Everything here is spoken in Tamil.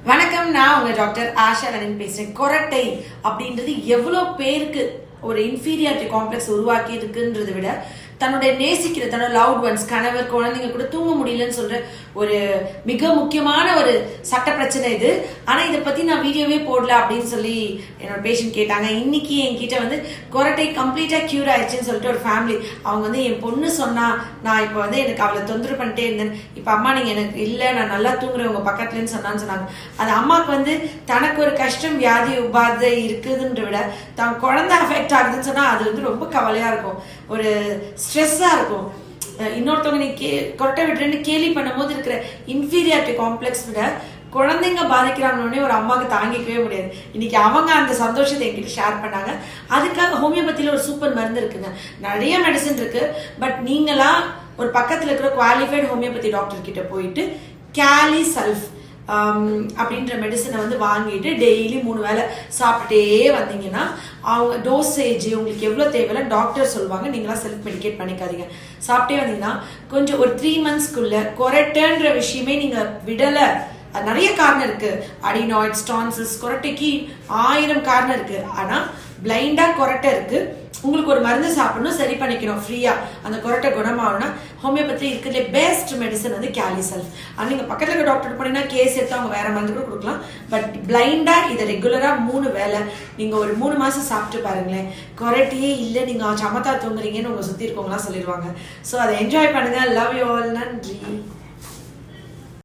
வணக்கம், நான் உங்க டாக்டர் ஆஷா நளின் பேசுறேன். கொரட்டை அப்படின்றது எவ்வளவு பேருக்கு ஒரு இன்ஃபீரியாரிட்டி காம்ப்ளெக்ஸ் உருவாக்கி இருக்குன்றதை விட தன்னுடைய நேசிக்கிற தன்னோட லவ்ட் ஒன்ஸ் கணவர் குழந்தைங்க கூட தூங்க முடியலன்னு சொல்ற ஒரு மிக முக்கியமான ஒரு சட்ட பிரச்சனை இது. ஆனா இதை பத்தி நான் வீடியோவே போடல அப்படின்னு சொல்லி என்னோட பேஷண்ட் கேட்டாங்க. இன்னைக்கு என்கிட்ட வந்து கொரட்டை கம்ப்ளீட்டா கியூர் ஆயிடுச்சுன்னு சொல்லிட்டு ஒரு ஃபேமிலி, அவங்க வந்து என் பொண்ணு சொன்னா நான் இப்போ வந்து எனக்கு அவளை தொந்தரவு பண்ணிட்டே இருந்தேன், இப்ப அம்மா நீங்க எனக்கு இல்லை நான் நல்லா தூங்குறேன் உங்க பக்கத்துலன்னு சொன்னாங்க. அது அம்மாவுக்கு வந்து தனக்கு ஒரு கஷ்டம் வியாதி உபாதை இருக்குதுன்ற விட தான் குழந்தை அஃபெக்ட் ஆகுதுன்னு சொன்னா அது வந்து ரொம்ப கவலையா இருக்கும், ஒரு ஸ்ட்ரெஸ்ஸா இருக்கும். இன்னொருத்தவங்க நீ கொரட்டை விட்டுறேன்னு கேலி பண்ணும் போது இருக்கிற இன்ஃபீரியாரிட்டி காம்ப்ளெக்ஸ் விட குழந்தைங்க பாதிக்கிறாங்கன்னே ஒரு அம்மாவுக்கு தாங்கிக்கவே முடியாது. இன்னைக்கு அவங்க அந்த சந்தோஷத்தை என்கிட்ட ஷேர் பண்ணாங்க. அதுக்காக ஹோமியோபதியில ஒரு சூப்பர் மருந்து இருக்குங்க, நிறைய மெடிசன் இருக்கு. பட் நீங்களா ஒரு பக்கத்துல இருக்கிற குவாலிஃபைடு ஹோமியோபதி டாக்டர் கிட்ட போயிட்டு கேலி சல்ஃப் அப்படின்ற மெடிசனை வந்து வாங்கிட்டு டெய்லி 3 வேளை சாப்பிட்டுட்டே வந்தீங்கன்னா அவங்க டோசேஜ் உங்களுக்கு எவ்வளோ தேவையில்ல டாக்டர் சொல்லுவாங்க. நீங்களாம் செல்ஃப் மெடிகேட் பண்ணிக்காதீங்க. சாப்பிட்டே வந்தீங்கன்னா கொஞ்சம் ஒரு 3 மந்த்ஸ்க்குள்ள கொரட்டைன்ற விஷயமே நீங்க விடலை. நிறைய காரணம் இருக்கு, அடினாய்ட்ஸ், டான்சில்ஸ், கொரட்டைக்கு 1000 காரணம் இருக்கு. ஆனா பிளைண்டா கொரட்டை இருக்கு, உங்களுக்கு ஒரு மருந்து சாப்பிடணும், சரி பண்ணிக்கணும் ஃப்ரீயா, அந்த கொரட்டை குணமாகணும்னா ஹோமியோபதி இருக்கிறதுல பெஸ்ட் மெடிசன் வந்து கேலிசல்ஃப். ஆனால் நீங்கள் பக்கத்தில் இருக்க டாக்டர் போனீங்கன்னா கேஸ் எடுத்து அவங்க வேற மருந்து கூட கொடுக்கலாம். பட் பிளைண்டா இதை ரெகுலரா 3 வேளை நீங்க ஒரு 3 மாசம் சாப்பிட்டு பாருங்களேன், கொரட்டையே இல்லை நீங்க சமத்தா தூங்குறீங்கன்னு உங்க சுத்தி இருக்கவங்களாம் சொல்லிடுவாங்க. ஸோ அதை என்ஜாய் பண்ணுங்க. Love you all. நன்றி.